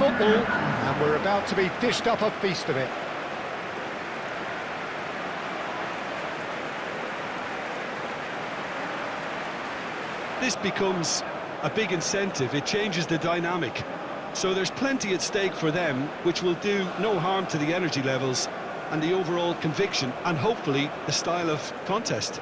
football, and we're about to be dished up a feast of it. This becomes a big incentive. It changes the dynamic. So there's plenty at stake for them, which will do no harm to the energy levels and the overall conviction, and hopefully the style of contest.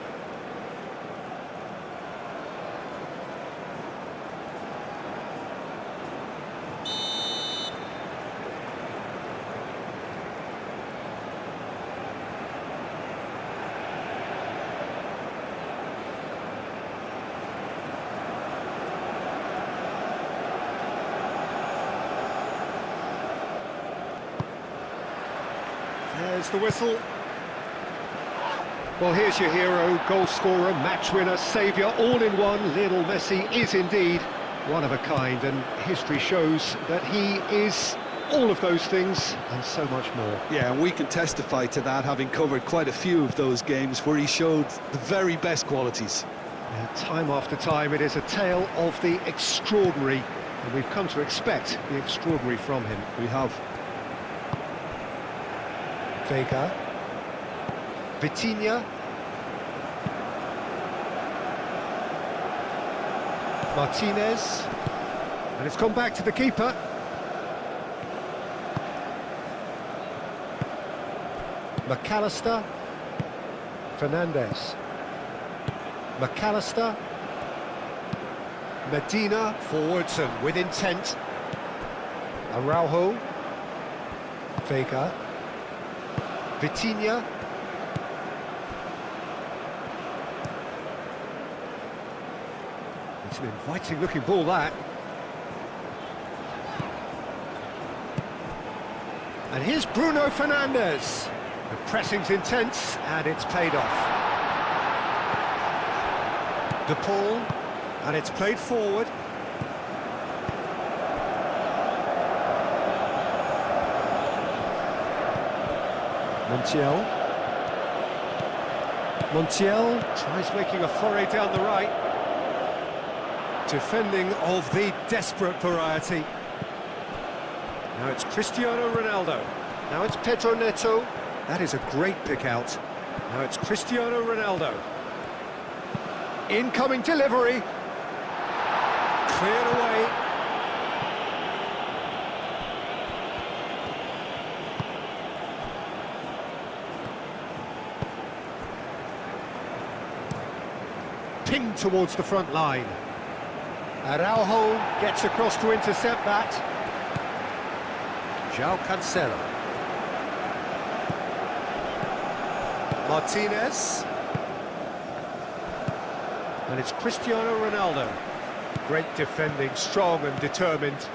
There's the whistle. Well, here's your hero, goal scorer, match winner, saviour, all in one. Lionel Messi is indeed one of a kind, and history shows that he is all of those things and so much more. Yeah, and we can testify to that, having covered quite a few of those games where he showed the very best qualities. Yeah, time after time, it is a tale of the extraordinary, and we've come to expect the extraordinary from him. We have. Vega, Vitinha, Martinez, and it's gone back to the keeper. McAllister, Fernandez, McAllister, Medina, forwards and with intent. Araujo, Vega, Vitinha, it's an inviting looking ball, that. And here's Bruno Fernandes. The pressing's intense and it's paid off. De Paul, and it's played forward. Montiel tries making a foray down the right. Defending of the desperate variety. Now it's Cristiano Ronaldo. Now it's Pedro Neto. That is a great pick out. Now it's Cristiano Ronaldo. Incoming delivery. Cleared away. Pinged towards the front line. Araujo gets across to intercept that. João Cancelo. Martinez. And it's Cristiano Ronaldo. Great defending, strong and determined.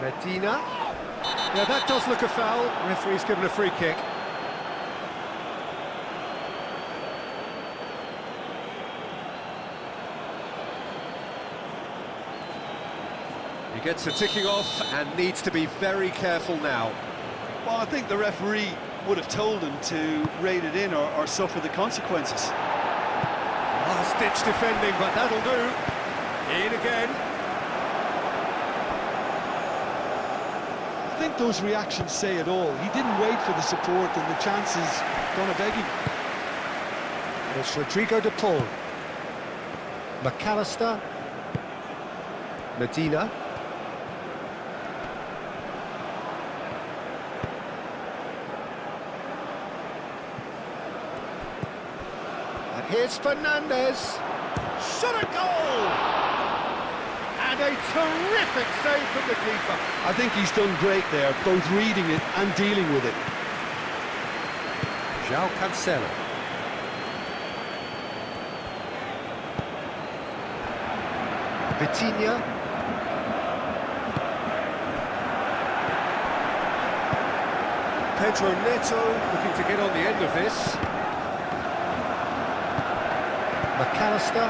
Medina. Yeah, that does look a foul. Referee's given a free kick. He gets the ticking off and needs to be very careful now. Well, I think the referee would have told him to rate it in or suffer the consequences. Last-ditch defending, but that'll do. In again. I think those reactions say it all. He didn't wait for the support, and the chances gonna beg him. And it's Rodrigo de Paul. McAllister. Medina. And here's Fernandes. Shot a goal! And a terrific save from the keeper. I think he's done great there, both reading it and dealing with it. João Cancelo. Vitinha. Pedro Neto looking to get on the end of this. McAllister.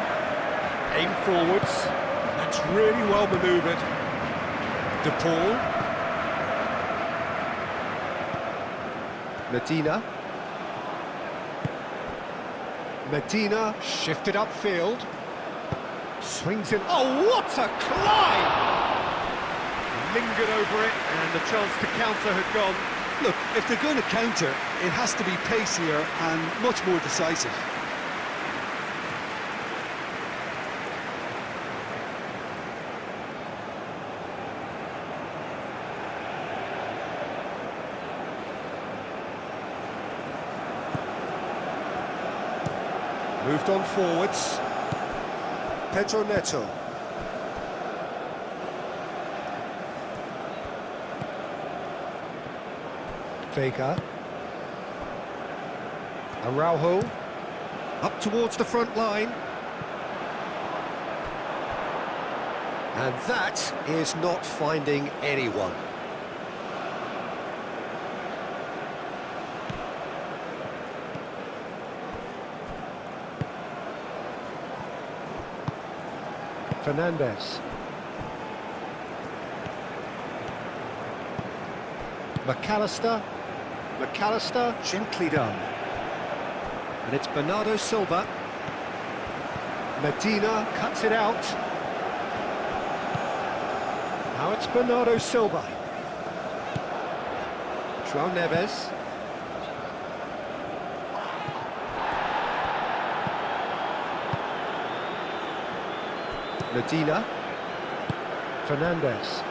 Aim forwards. That's really well manoeuvred. De Paul. Medina. Medina shifted upfield. Swings in. Oh, what a climb! Lingered over it, and the chance to counter had gone. Look, if they're going to counter, it has to be pacier and much more decisive. Moved on forwards. Pedro Neto. Vega. Araujo. Up towards the front line. And that is not finding anyone. Fernandez. McAllister, gently done. And it's Bernardo Silva. Medina cuts it out. Now it's Bernardo Silva. João Neves. Medina. Fernandez.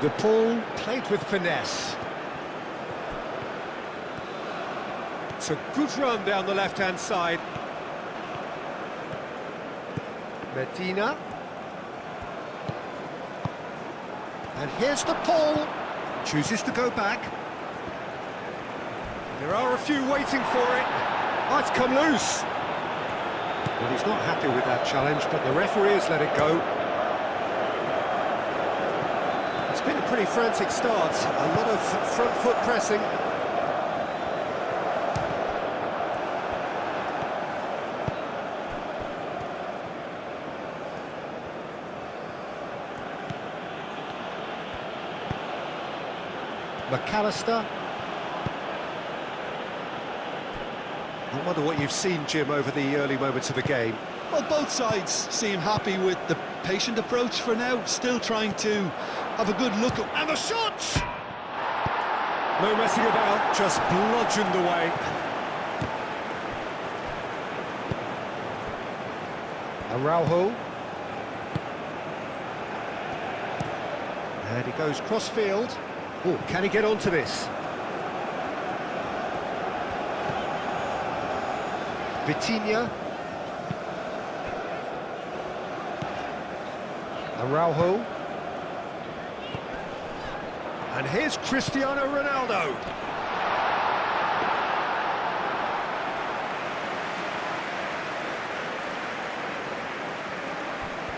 The ball played with finesse. It's a good run down the left-hand side. Medina. And here's the ball. Chooses to go back. There are a few waiting for it. Oh, it's come loose. Well, he's not happy with that challenge, but the referee has let it go. It's been a pretty frantic start. A lot of front foot pressing. McAllister. I wonder what you've seen, Jim, over the early moments of the game. Well, both sides seem happy with the patient approach for now, still trying to have a good look at... And the shot! No messing about, just bludgeoned away. Araujo. And he goes cross-field. Oh, can he get onto this? Vitinha. Araujo. And here's Cristiano Ronaldo.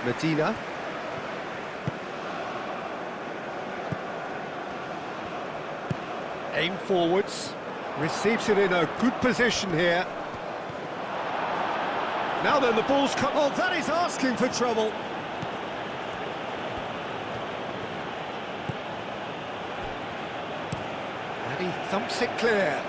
Medina. Aim forwards. Receives it in a good position here. Now then, the ball's cut. Oh, that is asking for trouble. And he thumps it clear.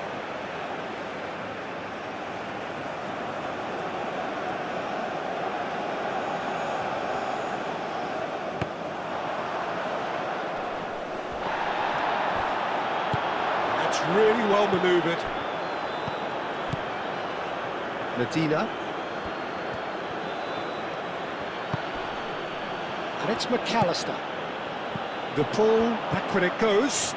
That's really well manoeuvred. Medina. And it's McAllister. The ball, back when it goes.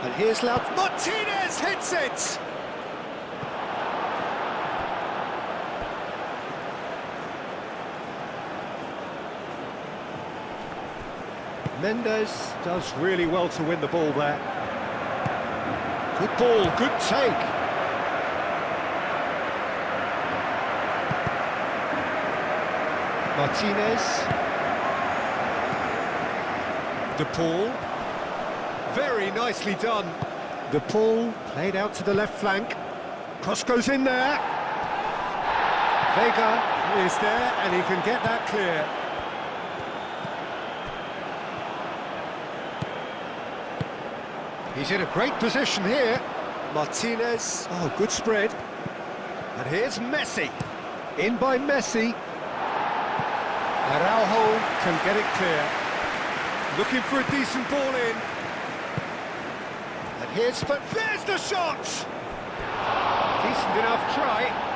And here's Laut. Martinez hits it! Mendes does really well to win the ball there. Good ball, good take. Martinez. De Paul. Very nicely done. De Paul played out to the left flank. Cross goes in there. Vega is there and he can get that clear. He's in a great position here. Martinez. Oh, good spread. And here's Messi. In by Messi. Araujo can get it clear. Looking for a decent ball in. And there's the shot! Decent enough try.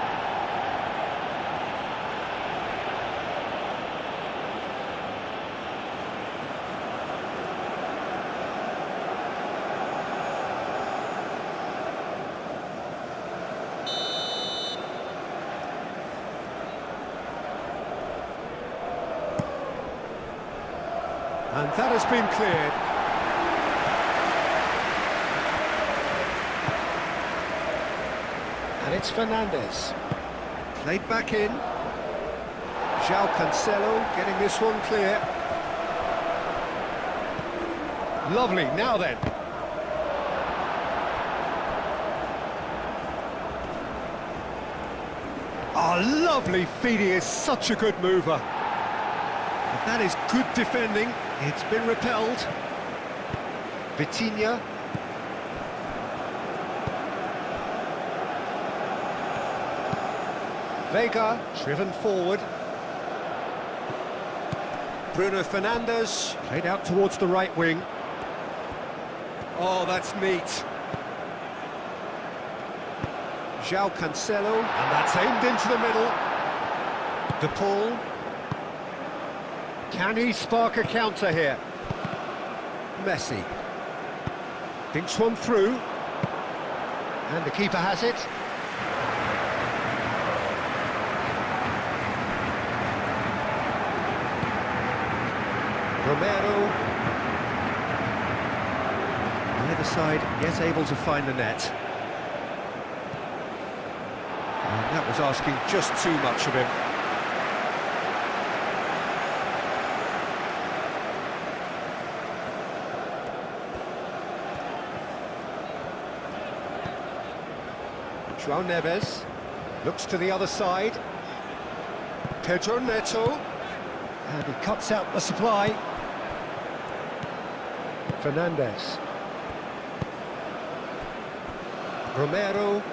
And that has been cleared. And it's Fernandes. Played back in. João Cancelo getting this one clear. Lovely, now then. Oh, lovely feed, he is such a good mover. But that is good defending. It's been repelled. Vitinha. Vega, driven forward. Bruno Fernandes, played out towards the right wing. Oh, that's neat. João Cancelo, and that's aimed into the middle. De Paul. Can he spark a counter here? Messi. Thinks one through. And the keeper has it. Romero. On the other side, yet able to find the net. And that was asking just too much of him. João Neves looks to the other side. Pedro Neto. And he cuts out the supply. Fernandes. Romero.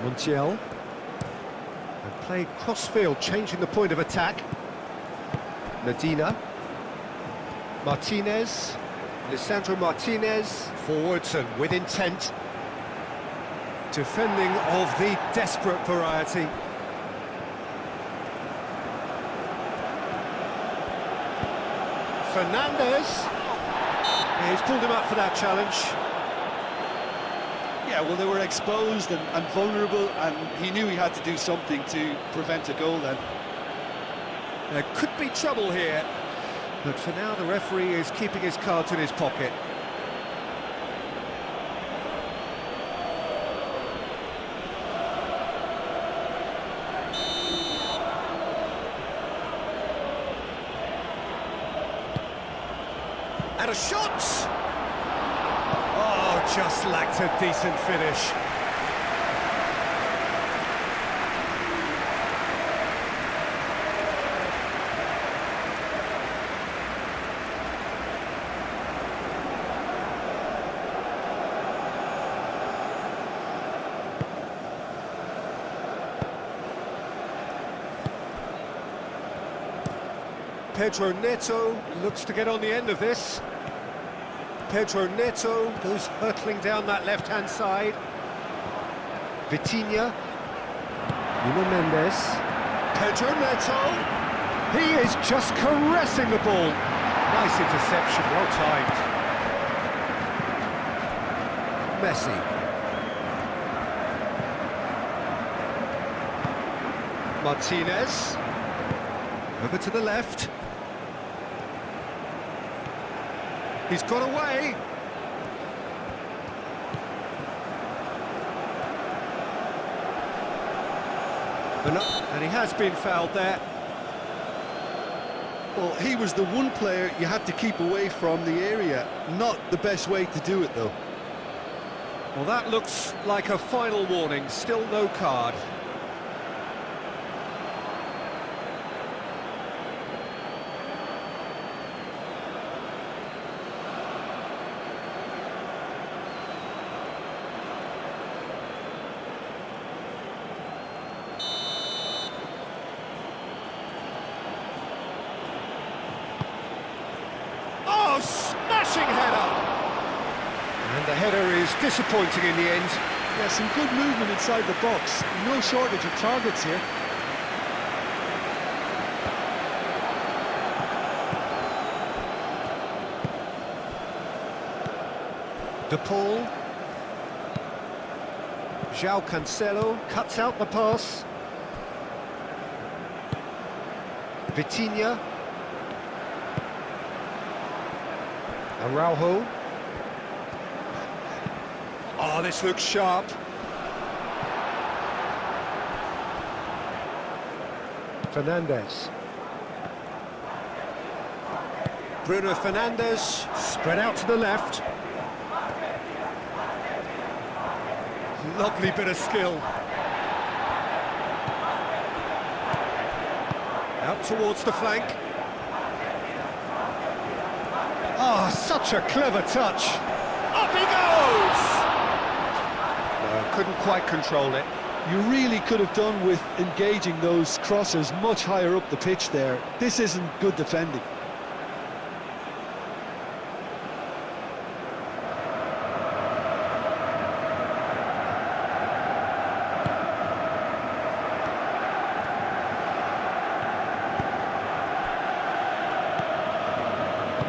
Montiel. And played cross-field, changing the point of attack. Medina. Martinez. Lisandro Martinez. Forwards and with intent. Defending of the desperate variety. Fernandes. Yeah, he's pulled him up for that challenge. Yeah, well, they were exposed and vulnerable, and he knew he had to do something to prevent a goal then. There could be trouble here, but for now the referee is keeping his cards in his pocket. And a shot! Oh, just lacked a decent finish. Pedro Neto looks to get on the end of this. Pedro Neto goes hurtling down that left-hand side. Vitinha. Nuno Mendes. Pedro Neto. He is just caressing the ball. Nice interception, well timed. Messi. Martinez. Over to the left. He's got away. And he has been fouled there. Well, he was the one player you had to keep away from the area. Not the best way to do it, though. Well, that looks like a final warning. Still no card. Oh, smashing header! And the header is disappointing in the end. Yeah, some good movement inside the box. No shortage of targets here. De Paul. João Cancelo cuts out the pass. Vitinha. Araujo. Oh, this looks sharp. Fernandes. Bruno Fernandes, spread out to the left. Lovely bit of skill. Out towards the flank. Oh, such a clever touch. Up he goes! No, couldn't quite control it. You really could have done with engaging those crossers much higher up the pitch there. This isn't good defending.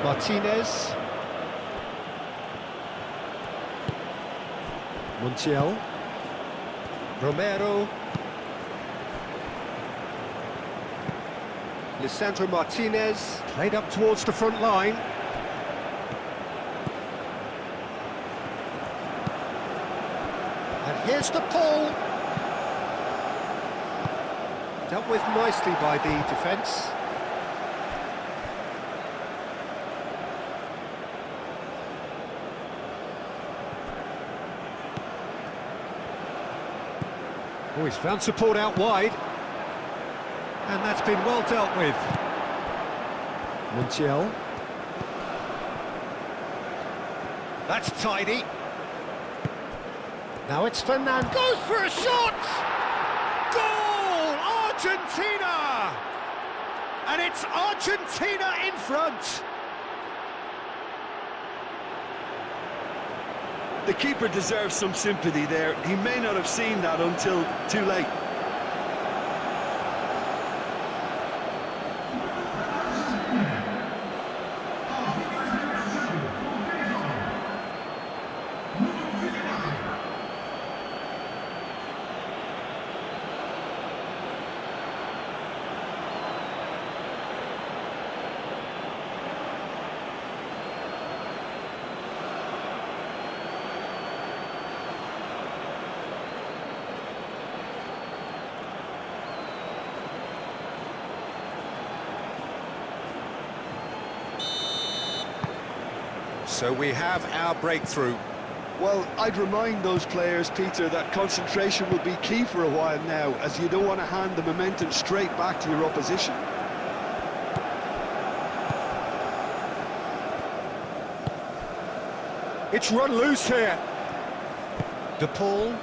Martinez. Montiel. Romero. Lisandro Martinez. Played up towards the front line. And here's the Paul. Dealt with nicely by the defence. Oh, he's found support out wide. And that's been well dealt with. Montiel. That's tidy. Now it's Fernandes. Goes for a shot! Goal! Argentina! And it's Argentina in front. The keeper deserves some sympathy there. He may not have seen that until too late. So we have our breakthrough. Well, I'd remind those players, Peter, that concentration will be key for a while now, as you don't want to hand the momentum straight back to your opposition. It's run loose here. De Paul.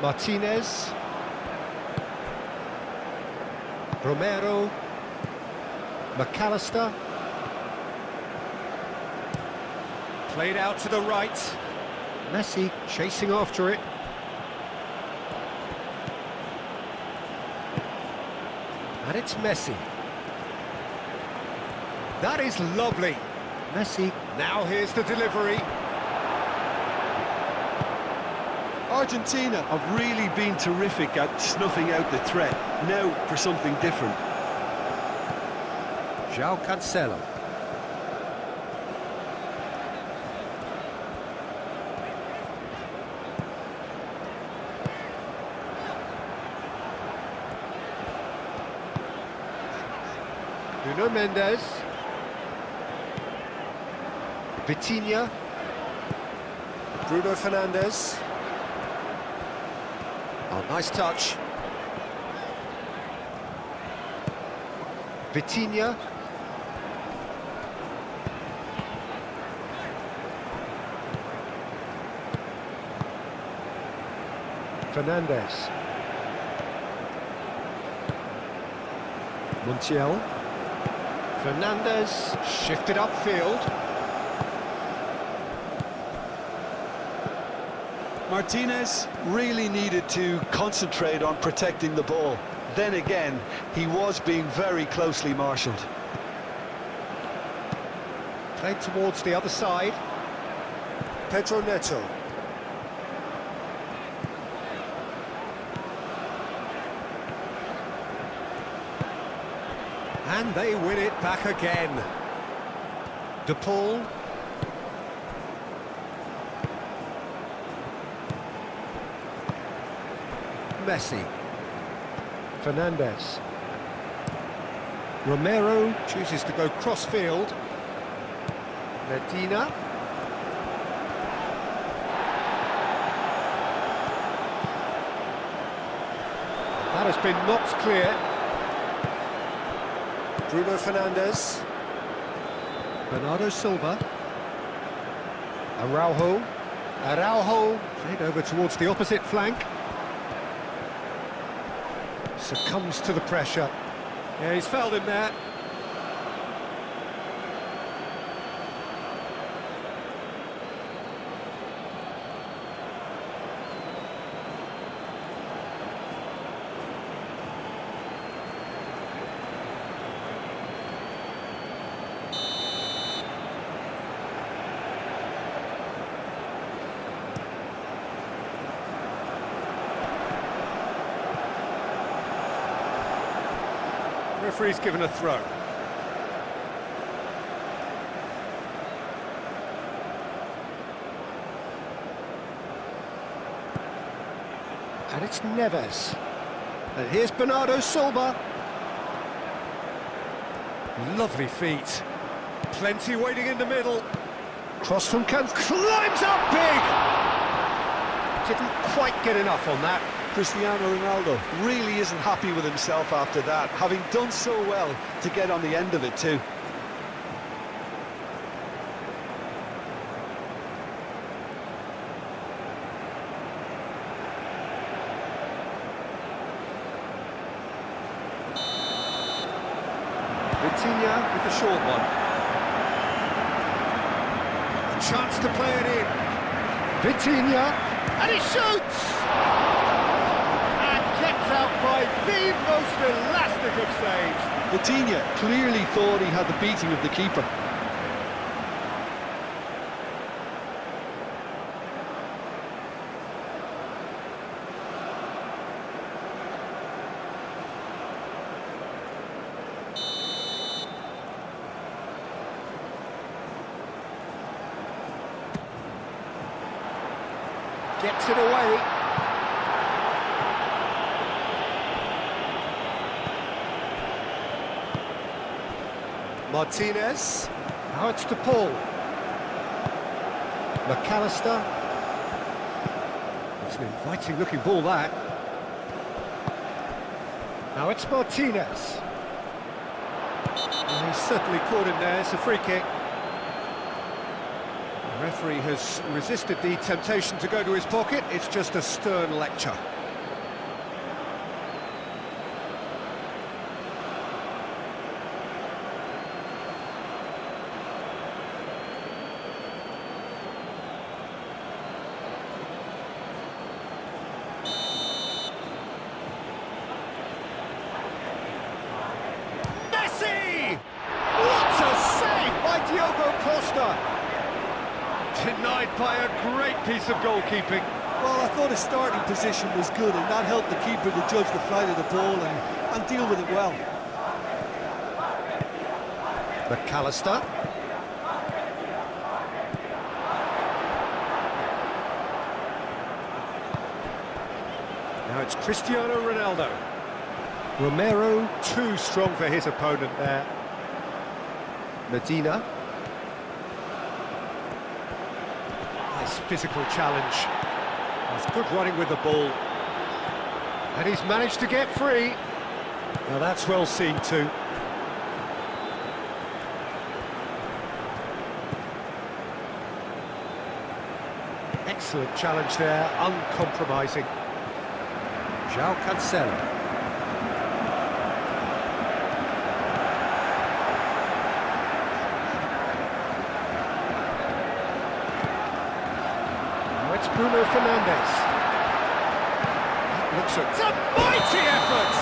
Martinez. Romero. McAllister. Played out to the right. Messi chasing after it. And it's Messi. That is lovely. Messi. Now here's the delivery. Argentina have really been terrific at snuffing out the threat. Now for something different. João Cancelo. Nuno Mendes. Vitinha. Bruno Fernandes. Oh, nice touch. Vitinha. Fernandes. Montiel. Fernandez shifted upfield. Martinez really needed to concentrate on protecting the ball. Then again, he was being very closely marshalled. Played towards the other side. Pedro Neto. And they win it back again. De Paul. Messi. Fernandez. Romero chooses to go cross-field. Medina. That has been knocked clear. Bruno Fernandes. Bernardo Silva. Araujo played over towards the opposite flank. Succumbs to the pressure. Yeah, he's fouled him there. Referee's given a throw. And it's Neves. And here's Bernardo Silva. Lovely feet. Plenty waiting in the middle. Cross from Kant. Climbs up big! Didn't quite get enough on that. Cristiano Ronaldo really isn't happy with himself after that, having done so well to get on the end of it too. Vitinha with the short one. A chance to play it in. Vitinha, and he shoots! Out by the most elastic of saves. Vitinha clearly thought he had the beating of the keeper. Gets it away. Martinez. Now it's De Paul. McAllister. It's an inviting looking ball, that. Now it's Martinez. And he's certainly caught him there. It's a free kick. The referee has resisted the temptation to go to his pocket. It's just a stern lecture. Denied by a great piece of goalkeeping. Well, I thought his starting position was good, and that helped the keeper to judge the flight of the ball and deal with it well. McAllister. Now it's Cristiano Ronaldo. Romero, too strong for his opponent there. Medina. Nice physical challenge. That's good running with the ball. And he's managed to get free. Now that's well seen too. Excellent challenge there, uncompromising. João Cancelo. Bruno Fernandes. Looks a mighty effort!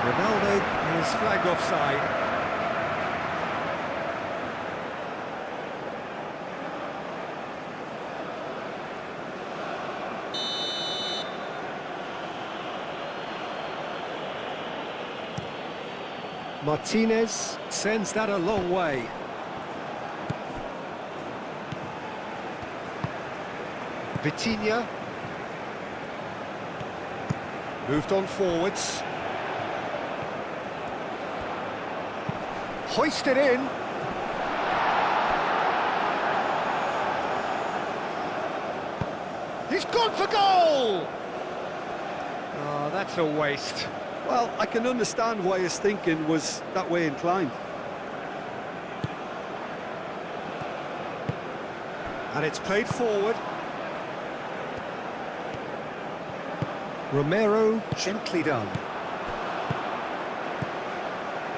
Ronaldo is flagged offside. Martinez sends that a long way. Vitinha. Moved on forwards. Hoisted in. He's gone for goal! Oh, that's a waste. Well, I can understand why his thinking was that way inclined. And it's played forward. Romero, gently done.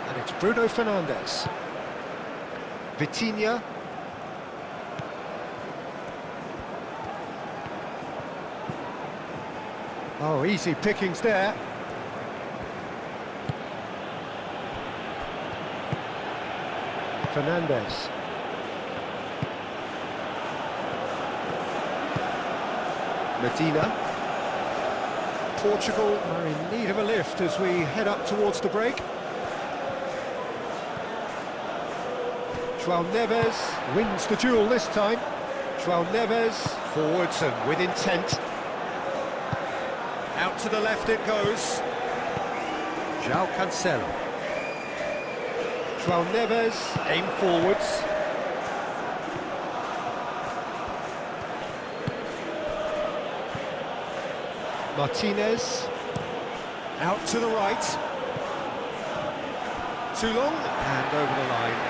And it's Bruno Fernandes. Vitinha. Oh, easy pickings there. Fernandes. Medina. Portugal are in need of a lift as we head up towards the break. João Neves wins the duel this time. João Neves forwards and with intent. Out to the left it goes. João Cancelo. João Neves aim forwards. Martinez, out to the right. Too long, and over the line.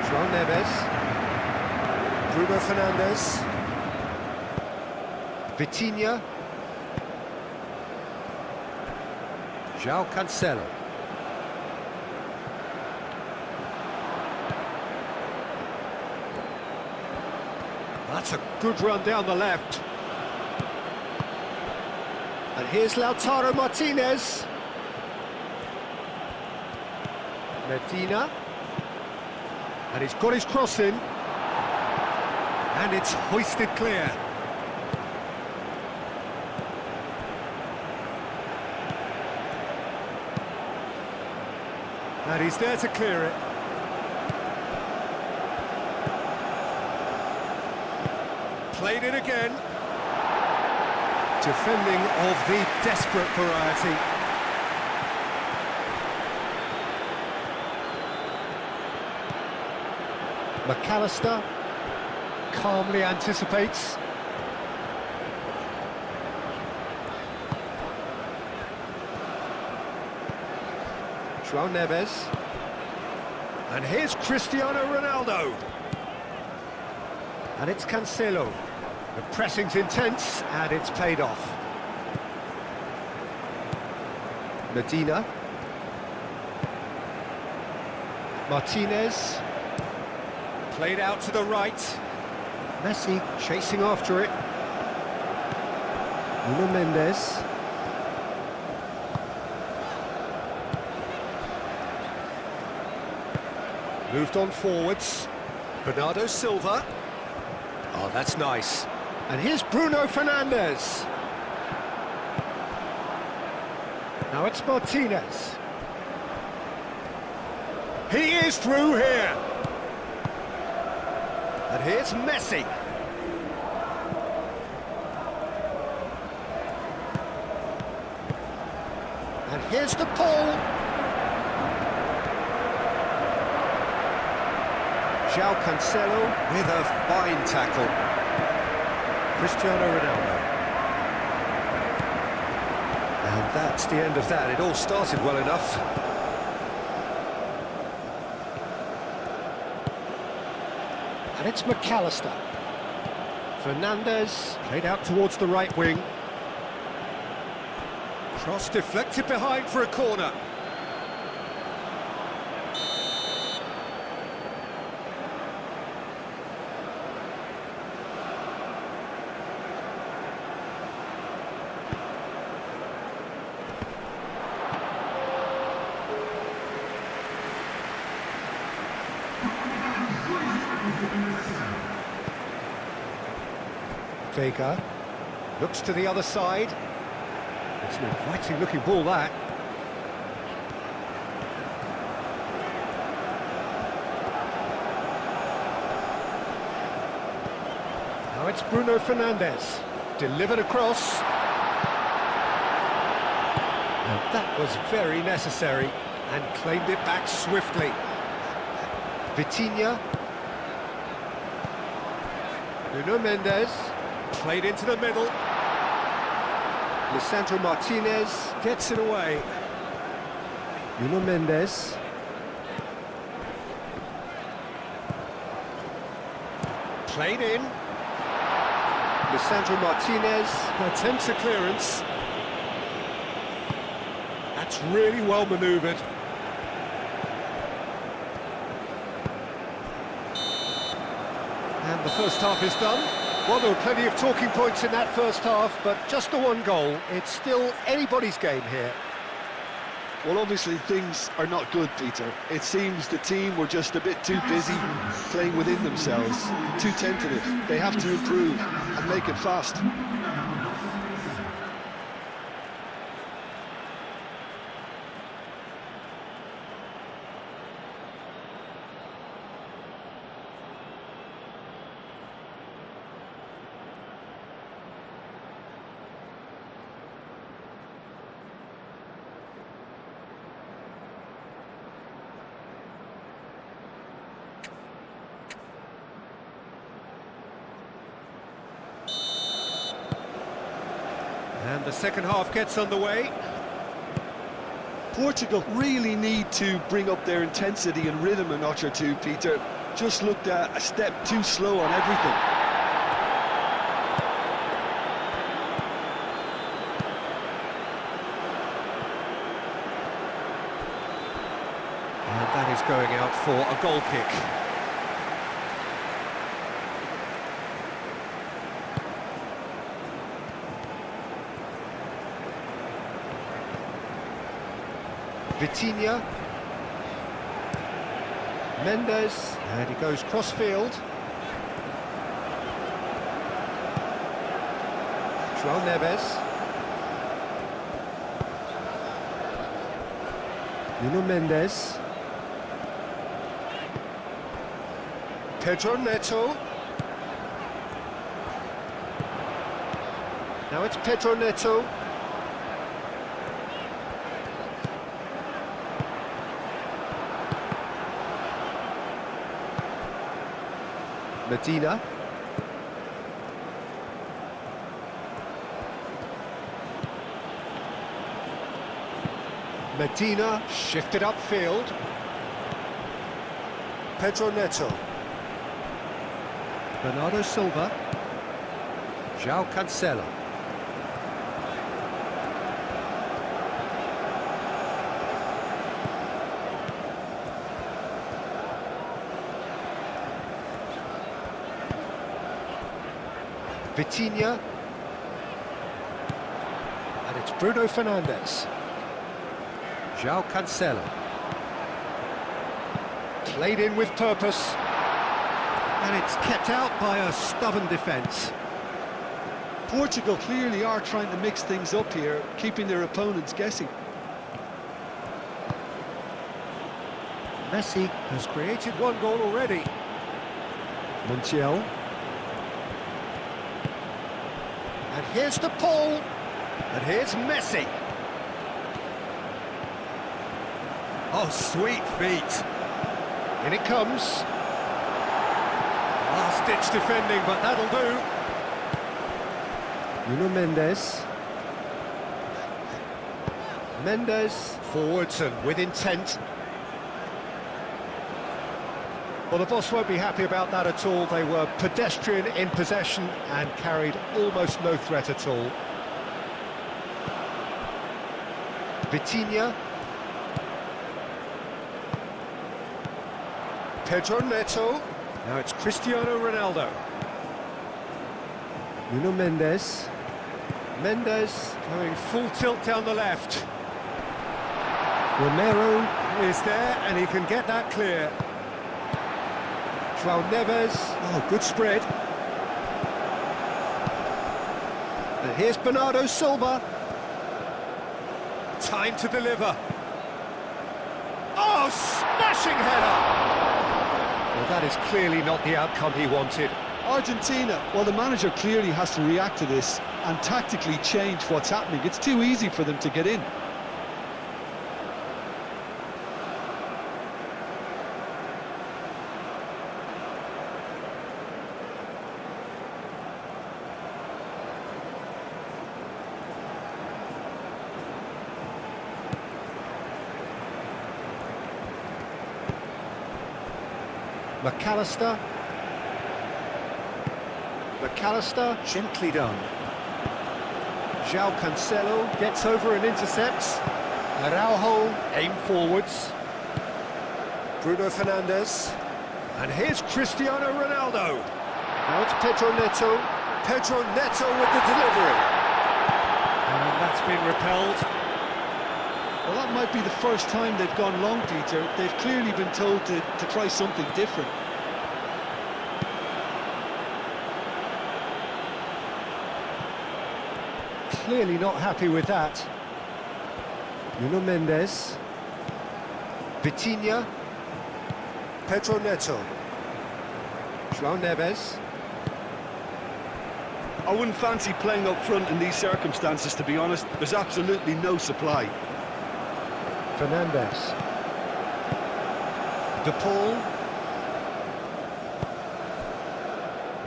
João Neves. Bruno Fernandes. Vitinha. João Cancelo. That's a good run down the left. And here's Lautaro Martinez. Medina. And he's got his cross in. And it's hoisted clear. And he's there to clear it. Played it again. Defending of the desperate variety. McAllister calmly anticipates. João Neves. And here's Cristiano Ronaldo. And it's Cancelo. The pressing's intense, and it's paid off. Medina. Martinez. Played out to the right. Messi chasing after it. Nuno Mendes. Moved on forwards. Bernardo Silva. Oh, that's nice. And here's Bruno Fernandes. Now it's Martinez. He is through here. And here's Messi. And here's the pole. João Cancelo with a fine tackle. Cristiano Ronaldo. And that's the end of that. It all started well enough. And it's McAllister. Fernandes, played out towards the right wing. Cross deflected behind for a corner. Vega looks to the other side. It's an inviting looking ball, that. Now it's Bruno Fernandes, delivered across. And that was very necessary, and claimed it back swiftly. Vitinha. Nuno Mendes. Played into the middle. Lisandro Martinez gets it away. Nuno Mendes. Played in. Lisandro Martinez attempts a clearance. That's really well manoeuvred. And the first half is done. Well, there were plenty of talking points in that first half, but just the one goal. It's still anybody's game here. Well, obviously things are not good, Peter. It seems the team were just a bit too busy playing within themselves, too tentative. They have to improve and make it fast. And the second half gets underway. Portugal really need to bring up their intensity and rhythm a notch or two, Peter. Just looked a step too slow on everything. And that is going out for a goal kick. Vitinha. Mendes, and he goes cross-field. João Neves. Nuno Mendes. Pedro Neto. Now it's Pedro Neto. Medina. Medina shifted upfield. Pedro Neto. Bernardo Silva. João Cancelo. Vitinha. And it's Bruno Fernandes. João Cancelo. Played in with purpose. And it's kept out by a stubborn defence. Portugal clearly are trying to mix things up here, keeping their opponents guessing. Messi has created one goal already. Montiel. And here's the Paul. And here's Messi. Oh, sweet feet. In it comes. Last-ditch defending, but that'll do. Nuno Mendes. Mendes forwards and with intent. Well, the boss won't be happy about that at all. They were pedestrian in possession and carried almost no threat at all. Vitinha. Pedro Neto. Now it's Cristiano Ronaldo. Nuno Mendes. Mendes going full tilt down the left. Romero is there and he can get that clear. João Neves. Oh, good spread. And here's Bernardo Silva. Time to deliver. Oh, smashing header! Well, that is clearly not the outcome he wanted. Argentina, well, the manager clearly has to react to this and tactically change what's happening. It's too easy for them to get in. McAllister. McAllister, gently done. João Cancelo gets over and intercepts. Araujo, aim forwards. Bruno Fernandes. And here's Cristiano Ronaldo. Now it's Pedro Neto. Pedro Neto with the delivery. And that's been repelled. Well, that might be the first time they've gone long, Peter. They've clearly been told to try something different. Clearly not happy with that. Nuno Mendes. Vitinha. Pedro Neto. João Neves. I wouldn't fancy playing up front in these circumstances, to be honest. There's absolutely no supply. Fernandes. De Paul.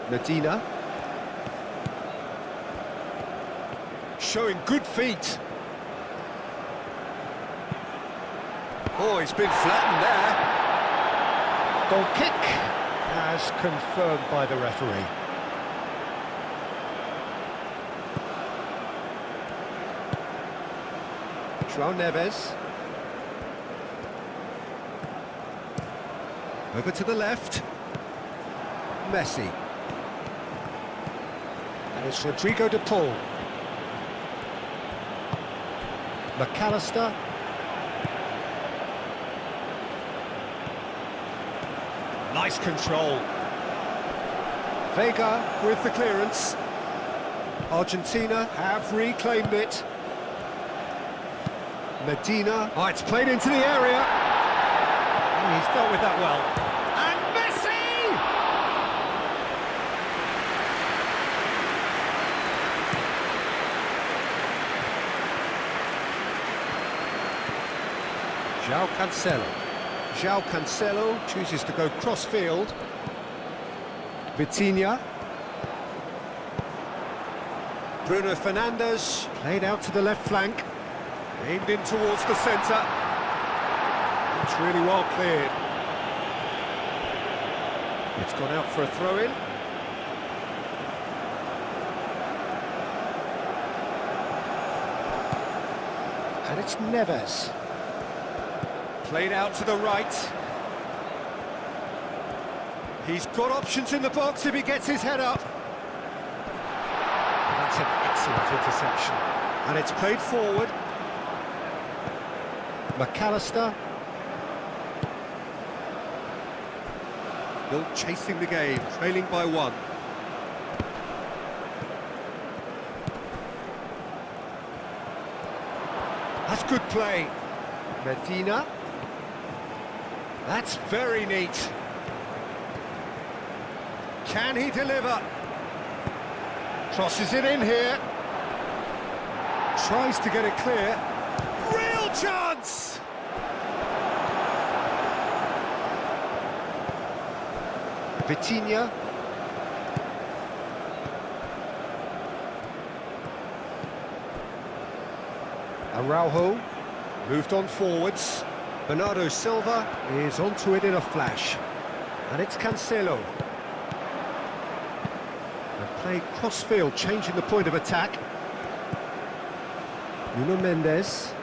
Medina. Showing good feet. Oh, he's been flattened there. Goal kick as confirmed by the referee. João Neves. Over to the left. Messi. And it's Rodrigo de Paul. McAllister. Nice control. Vega with the clearance. Argentina have reclaimed it. Medina. Oh, it's played into the area. Oh, he's dealt with that well. And Messi! João Cancelo. João Cancelo chooses to go cross-field. Vitinha. Bruno Fernandes. Played out to the left flank. Aimed in towards the centre. It's really well cleared. It's gone out for a throw-in. And it's Neves. Played out to the right. He's got options in the box if he gets his head up. And that's an excellent interception. And it's played forward. McAllister. Still chasing the game, trailing by one. That's good play. Medina. That's very neat. Can he deliver? Crosses it in here. Tries to get it clear. Real chance! Vitinha. Araujo moved on forwards. Bernardo Silva is onto it in a flash. And it's Cancelo. And play cross-field, changing the point of attack. Nuno Mendes.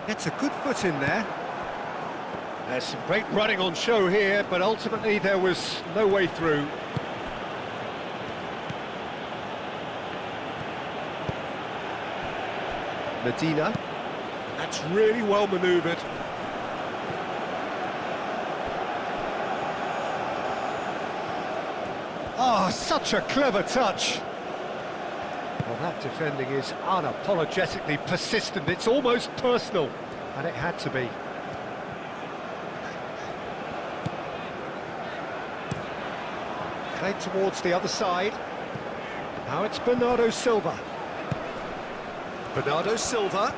Gets a good foot in there. There's some great running on show here, but ultimately there was no way through. Medina. That's really well manoeuvred. Oh, such a clever touch. Well, that defending is unapologetically persistent. It's almost personal, and it had to be. Played towards the other side. Now it's Bernardo Silva. Bernardo Silva.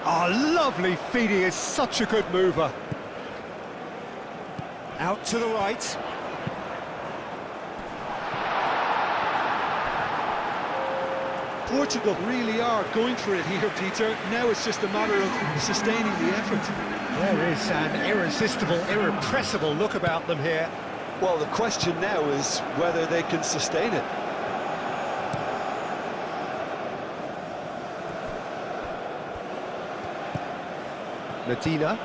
Oh, lovely feed. He is such a good mover. Out to the right. Portugal really are going for it here, Peter. Now it's just a matter of sustaining the effort. There is an irresistible, irrepressible look about them here. Well, the question now is whether they can sustain it. Medina.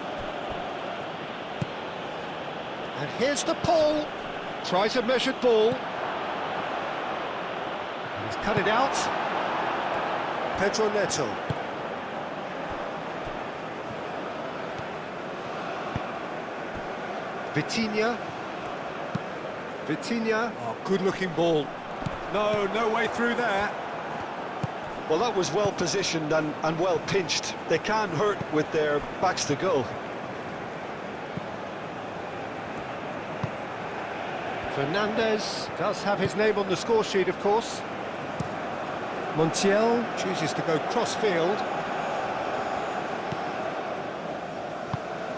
And here's the pull. Tries a measured ball. And he's cut it out. Pedro Neto. Vitinha. Vitinha. Oh, good-looking ball. No way through there. Well, that was well positioned and well pinched. They can't hurt with their backs to goal. Fernandez does have his name on the score sheet, of course. Montiel chooses to go cross-field.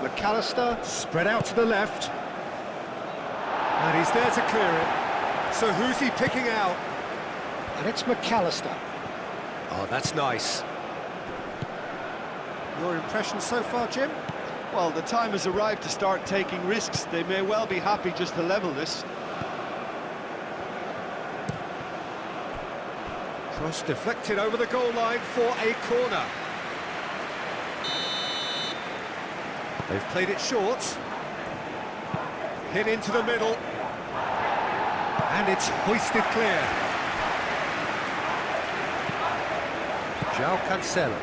McAllister spread out to the left. And he's there to clear it. So who's he picking out? And it's McAllister. Oh, that's nice. Your impression so far, Jim? Well, the time has arrived to start taking risks. They may well be happy just to level this. Cross deflected over the goal line for a corner. They've played it short. Hit into the middle. And it's hoisted clear. João Cancelo.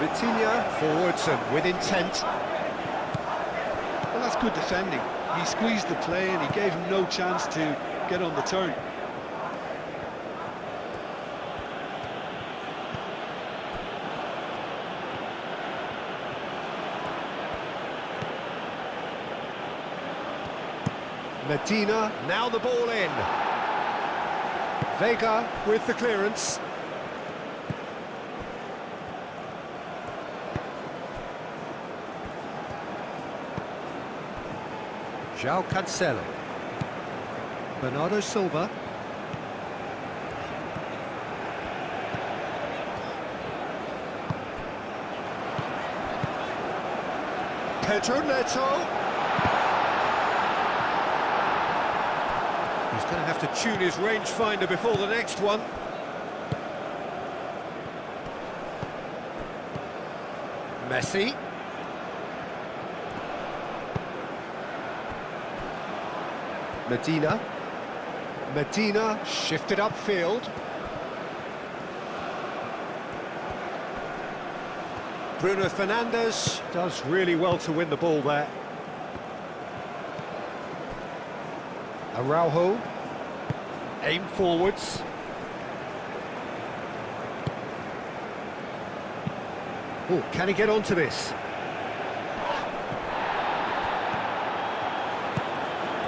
Vitinha forwards and with intent. Well, that's good defending. He squeezed the play and he gave him no chance to get on the turn. Medina, now the ball in. Vega with the clearance. João Cancelo. Bernardo Silva. Pedro Neto. He's going to have to tune his rangefinder before the next one. Messi. Medina. Medina shifted upfield. Bruno Fernandes does really well to win the ball there. Araujo. Aim forwards. Oh, can he get onto this?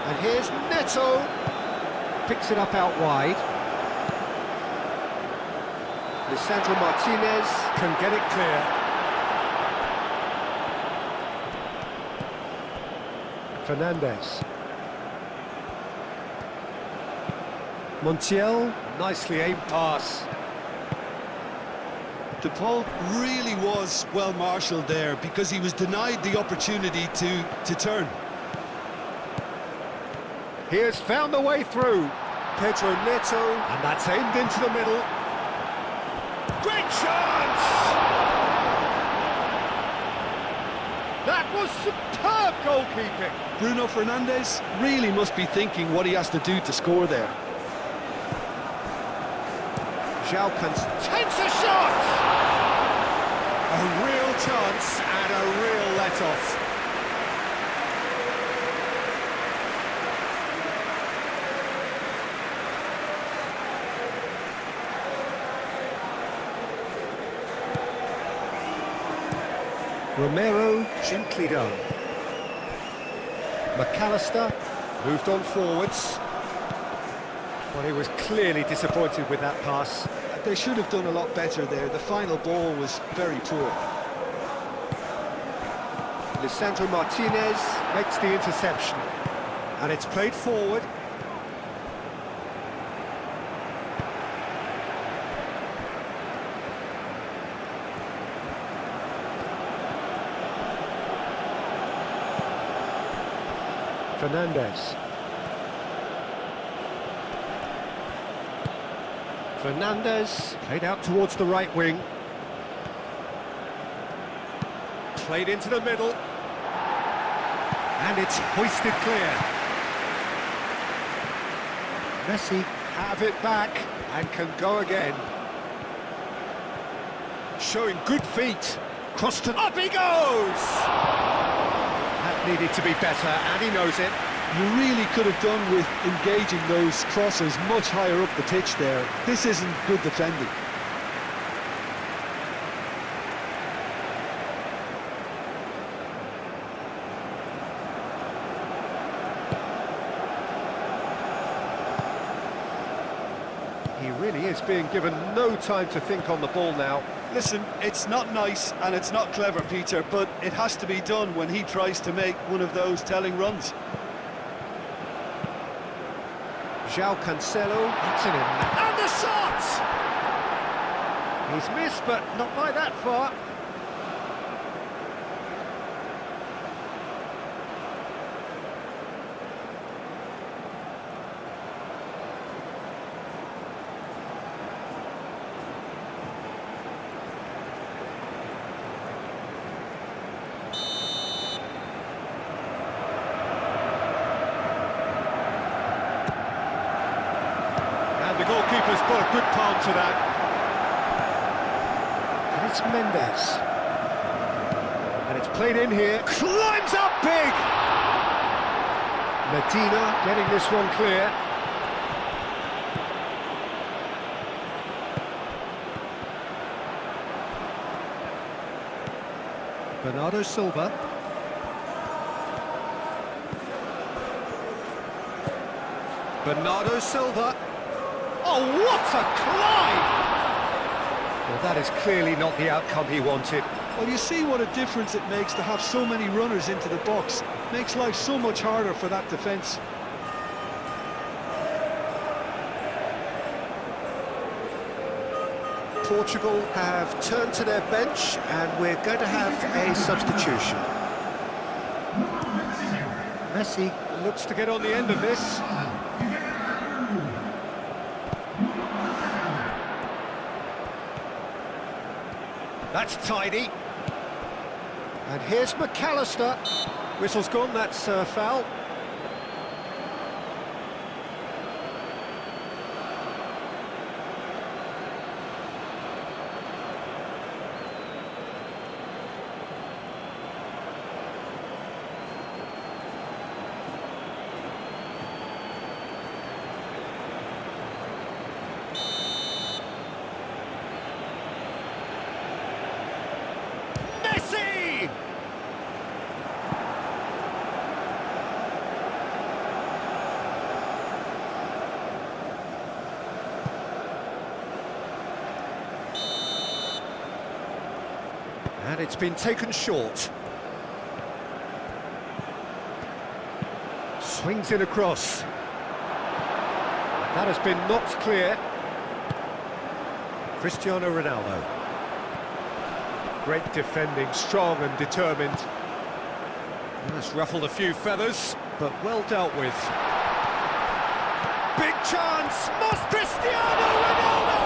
And here's Neto. Picks it up out wide. Lisandro Martinez can get it clear. Fernandes. Montiel, nicely aimed pass. The ball really was well marshalled there because he was denied the opportunity to turn. He has found the way through. Pedro Neto, and that's aimed into the middle. Great chance! That was superb goalkeeping. Bruno Fernandes really must be thinking what he has to do to score there. João takes a shot! A real chance and a real let-off. Romero, gently done. McAllister moved on forwards. Well, he was clearly disappointed with that pass. They should have done a lot better there. The final ball was very poor. Lisandro Martinez makes the interception. And it's played forward. Fernandes. Fernandes played out towards the right wing. Played into the middle. And it's hoisted clear. Messi have it back and can go again. Showing good feet. Cross to... Up he goes! That needed to be better, and he knows it. You really could have done with engaging those crosses much higher up the pitch there. This isn't good defending. He really is being given no time to think on the ball now. Listen, it's not nice and it's not clever, Peter, but it has to be done when he tries to make one of those telling runs. João Cancelo, that's in him. And the shot! He's missed, but not by that far. The goalkeeper's got a good palm to that. And it's Mendes. And it's played in here. Climbs up big! Medina getting this one clear. Bernardo Silva. Bernardo Silva. Oh, what a climb! Well, that is clearly not the outcome he wanted. Well, you see what a difference it makes to have so many runners into the box. Makes life so much harder for that defence. Portugal have turned to their bench, and we're going to have a substitution. Messi looks to get on the end of this. That's tidy. And here's McAllister. Whistle's gone, that's foul. Messi! And it's been taken short. Swings it across. That has been knocked clear. Cristiano Ronaldo. Great defending, strong and determined. That's ruffled a few feathers, but well dealt with. Big chance! Must Cristiano Ronaldo!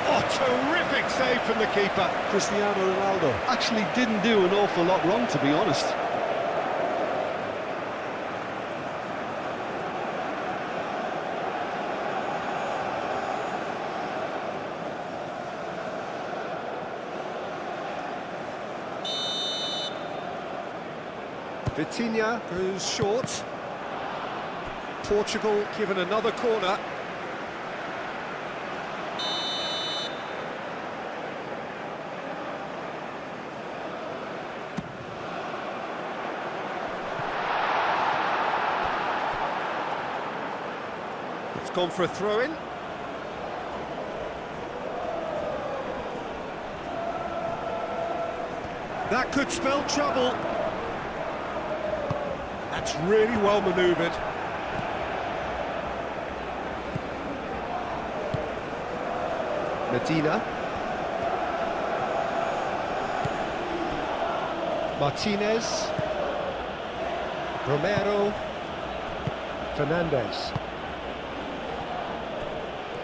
Oh, terrific save from the keeper. Cristiano Ronaldo actually didn't do an awful lot wrong, to be honest. Vitinha goes short. Portugal given another corner. It's gone for a throw-in. That could spell trouble. That's really well manoeuvred. Medina. Martinez. Romero. Fernandez.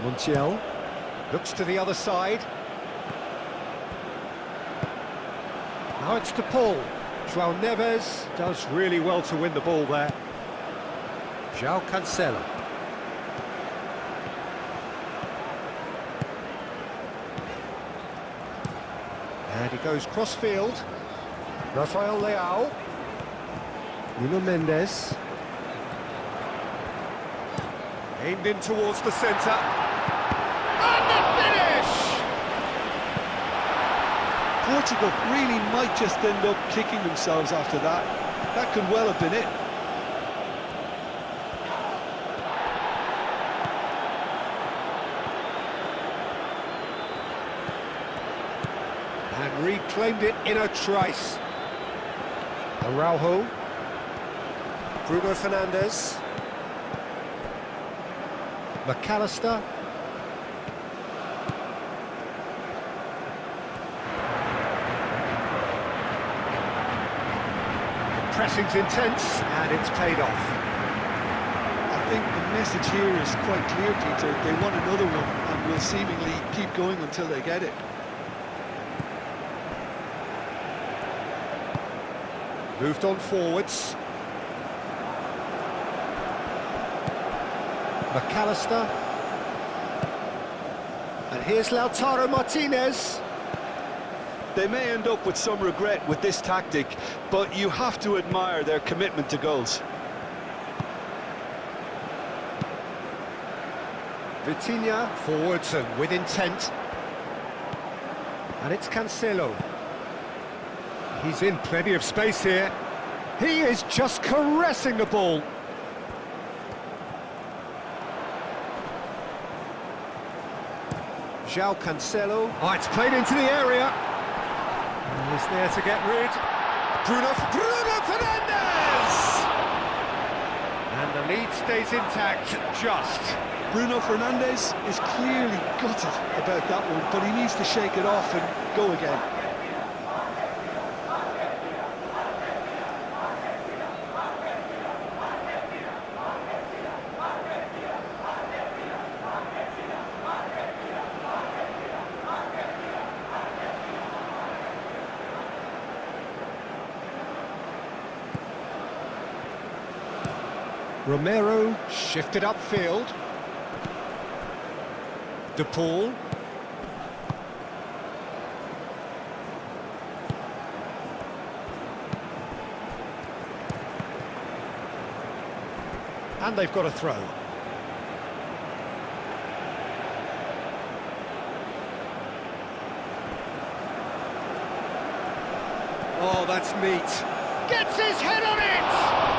Montiel. Looks to the other side. Now it's to Paul. João Neves does really well to win the ball there. João Cancelo. And he goes cross-field. Rafael Leao. Nuno Mendes. Aimed in towards the centre. And the finish! Portugal really might just end up kicking themselves after that. That could well have been it. And reclaimed it in a trice. Araujo. Bruno Fernandes. McAllister. The pressing's intense, and it's paid off. I think the message here is quite clear, Peter. They want another one and will seemingly keep going until they get it. Moved on forwards. McAllister. And here's Lautaro Martinez. They may end up with some regret with this tactic, but you have to admire their commitment to goals. Vitinha forwards and with intent. And it's Cancelo. He's in plenty of space here. He is just caressing the ball. João Cancelo. Oh, it's played into the area. And he's there to get rid. Bruno Fernandes! And the lead stays intact, just. Bruno Fernandes is clearly gutted about that one, but he needs to shake it off and go again. Romero shifted upfield. De Paul. And they've got a throw. Oh, that's neat. Gets his head on it!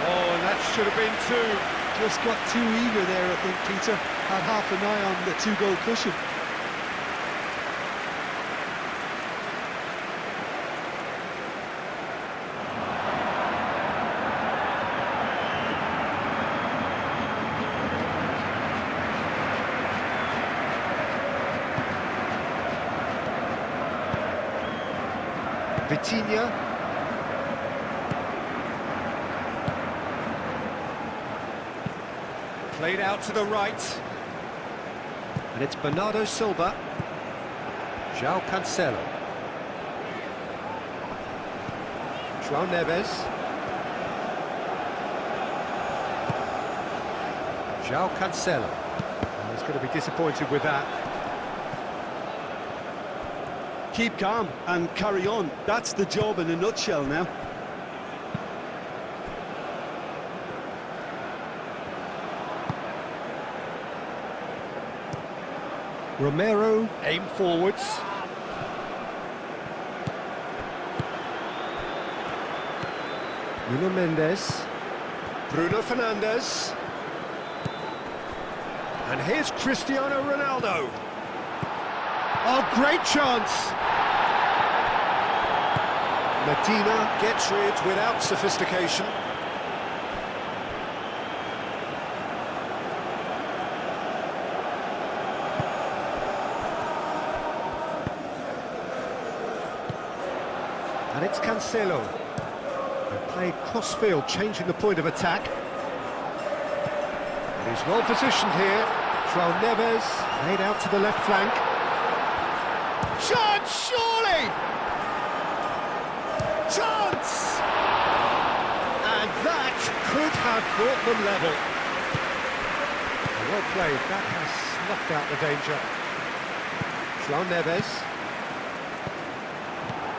Oh, and that should have been two. Just got too eager there, I think, Peter. Had half an eye on the two-goal cushion. Vitinha. Played out to the right. And it's Bernardo Silva. João Cancelo. João Neves. João Cancelo. Oh, he's going to be disappointed with that. Keep calm and carry on. That's the job in a nutshell now. Romero, aim forwards. Nuno Mendes. Bruno Fernandes. And here's Cristiano Ronaldo. Oh, great chance! Medina gets rid without sophistication. And it's Cancelo. And played cross-field, changing the point of attack. And he's well positioned here. João Neves, laid out to the left flank. Chance, surely! Chance! And that could have brought them level. Well played, that has snuffed out the danger. João Neves.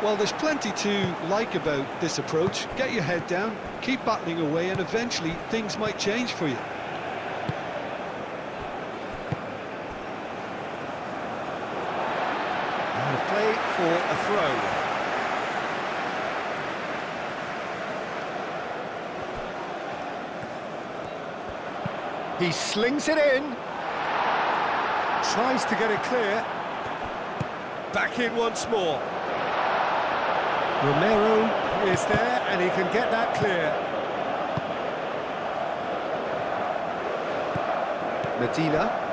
Well, there's plenty to like about this approach. Get your head down, keep battling away, and eventually things might change for you. Play for a throw. He slings it in. Tries to get it clear. Back in once more. Romero is there and he can get that clear. Medina.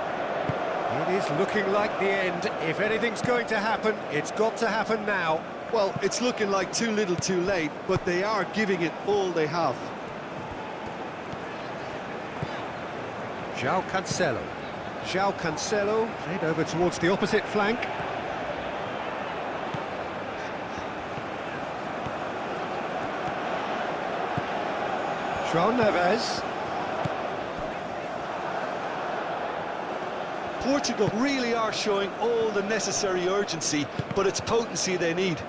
It is looking like the end. If anything's going to happen, it's got to happen now. Well, it's looking like too little too late, but they are giving it all they have. João Cancelo. João Cancelo, played over towards the opposite flank. João Neves. Portugal really are showing all the necessary urgency, but it's potency they need.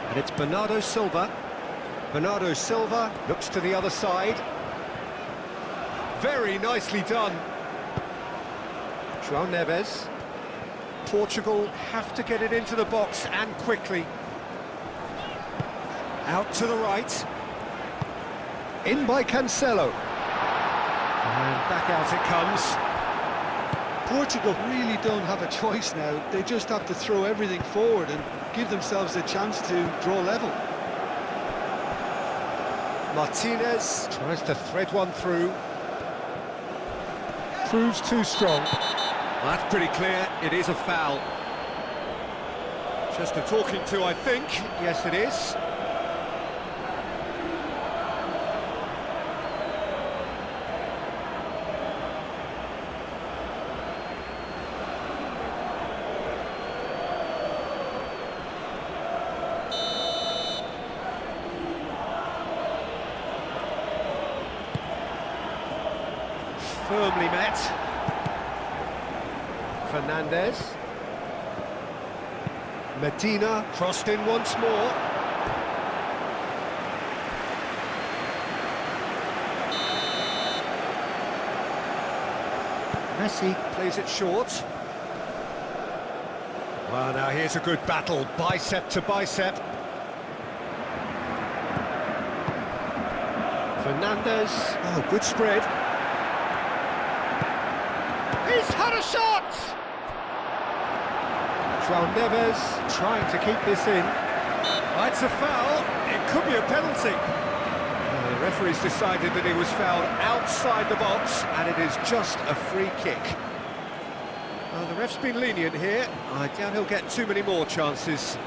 And it's Bernardo Silva. Bernardo Silva looks to the other side. Very nicely done. João Neves. Portugal have to get it into the box and quickly. Out to the right. In by Cancelo. And back out it comes. Portugal really don't have a choice now. They just have to throw everything forward and give themselves a chance to draw level. Martinez tries to thread one through. Proves too strong. That's pretty clear, it is a foul. Just a talking to, I think. Yes, it is. Firmly met. Fernandes. Medina crossed in once more. Messi plays it short. Well, now here's a good battle, bicep to bicep. Fernandes. Oh, good spread. He's had a shot! João Neves trying to keep this in. It's a foul. It could be a penalty. The referee's decided that he was fouled outside the box, and it is just a free kick. Well, the ref's been lenient here. I doubt he'll get too many more chances.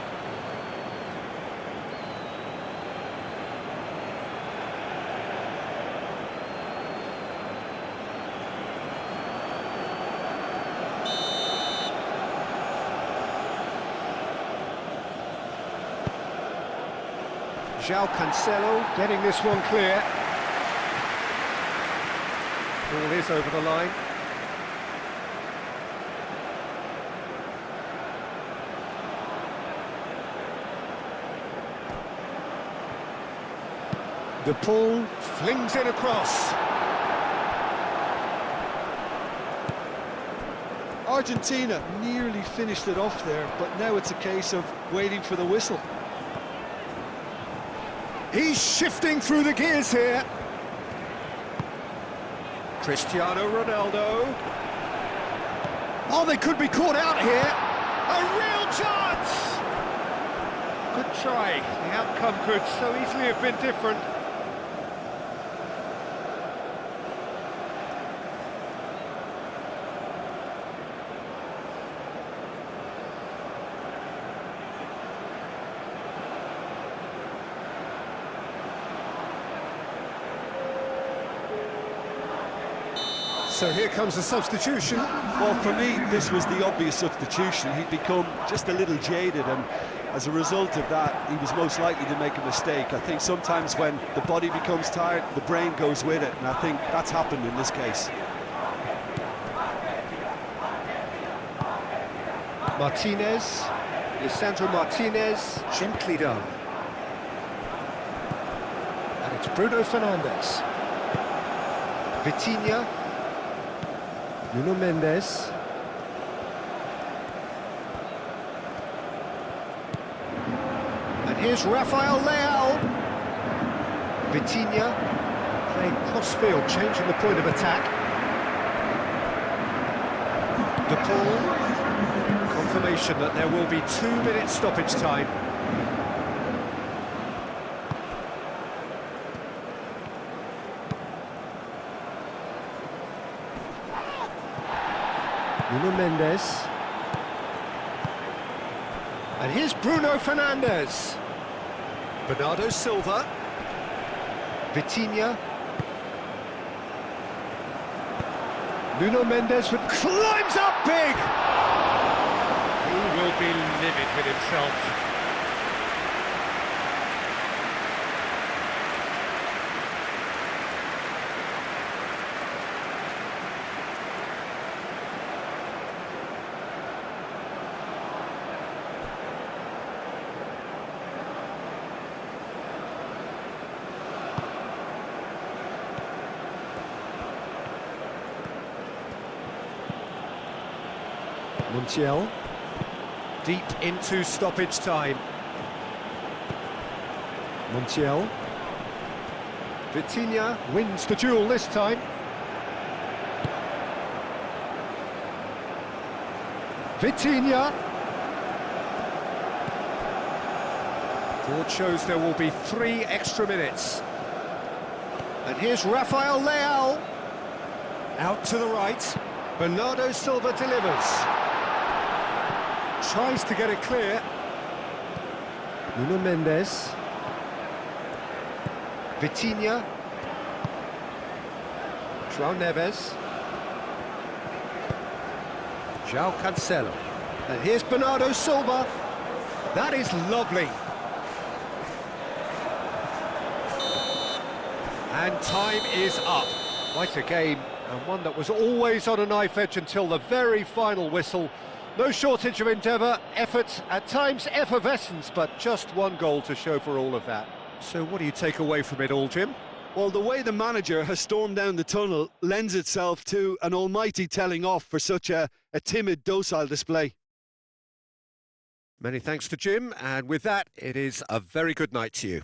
João Cancelo getting this one clear. Ball is over the line. The ball flings it across. Argentina nearly finished it off there, but now it's a case of waiting for the whistle. He's shifting through the gears here. Cristiano Ronaldo. Oh, they could be caught out here. A real chance! Good try. The outcome could so easily have been different. So here comes the substitution. Well, for me, this was the obvious substitution. He'd become just a little jaded, and as a result of that, he was most likely to make a mistake. I think sometimes when the body becomes tired, the brain goes with it, and I think that's happened in this case. Martinez, Lisandro Martinez, gently done. And it's Bruno Fernandes. Vitinha. Nuno Mendes. And here's Rafael Leao. Vitinha playing cross-field, changing the point of attack. De Paul. Confirmation that there will be 2 minutes stoppage time. Nuno Mendes. And here's Bruno Fernandes. Bernardo Silva. Vitinha. Nuno Mendes climbs up big! He will be livid with himself. Montiel, deep into stoppage time. Montiel. Vitinha wins the duel this time. Vitinha. Board shows there will be 3 extra minutes. And here's Rafael Leao. Out to the right. Bernardo Silva delivers. Tries to get it clear. Nuno Mendes. Vitinha. João Neves. João Cancelo. And here's Bernardo Silva. That is lovely. And time is up. Quite a game, and one that was always on a knife edge until the very final whistle. No shortage of endeavour, effort, at times effervescence, but just one goal to show for all of that. So what do you take away from it all, Jim? Well, the way the manager has stormed down the tunnel lends itself to an almighty telling off for such a timid, docile display. Many thanks to Jim, and with that, it is a very good night to you.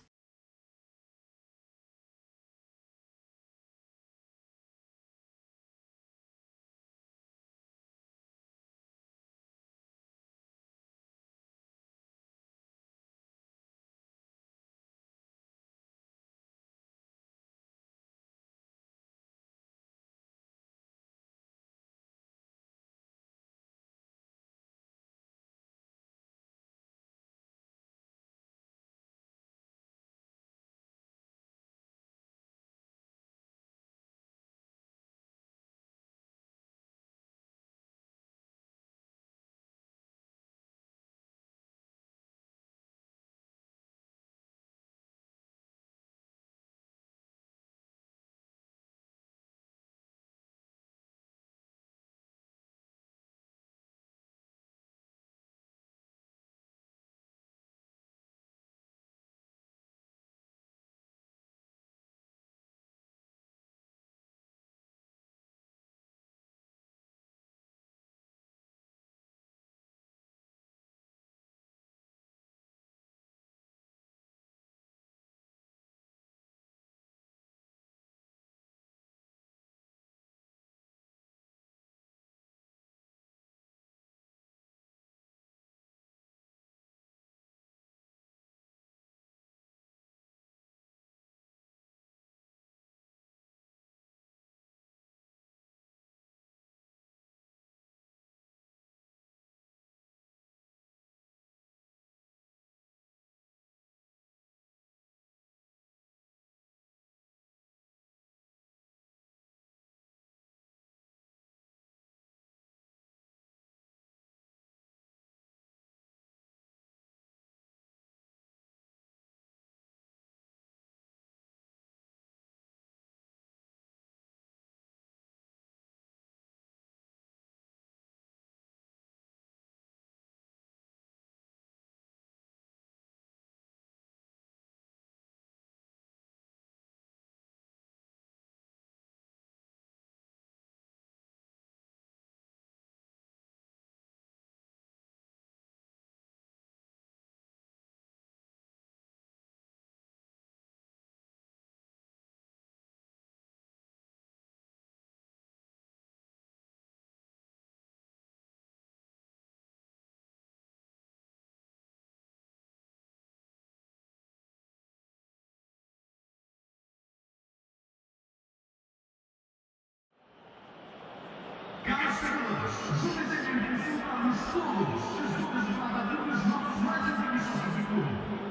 Submetendo em 25 anos todos os jogadores e nossos mais antigos do clube.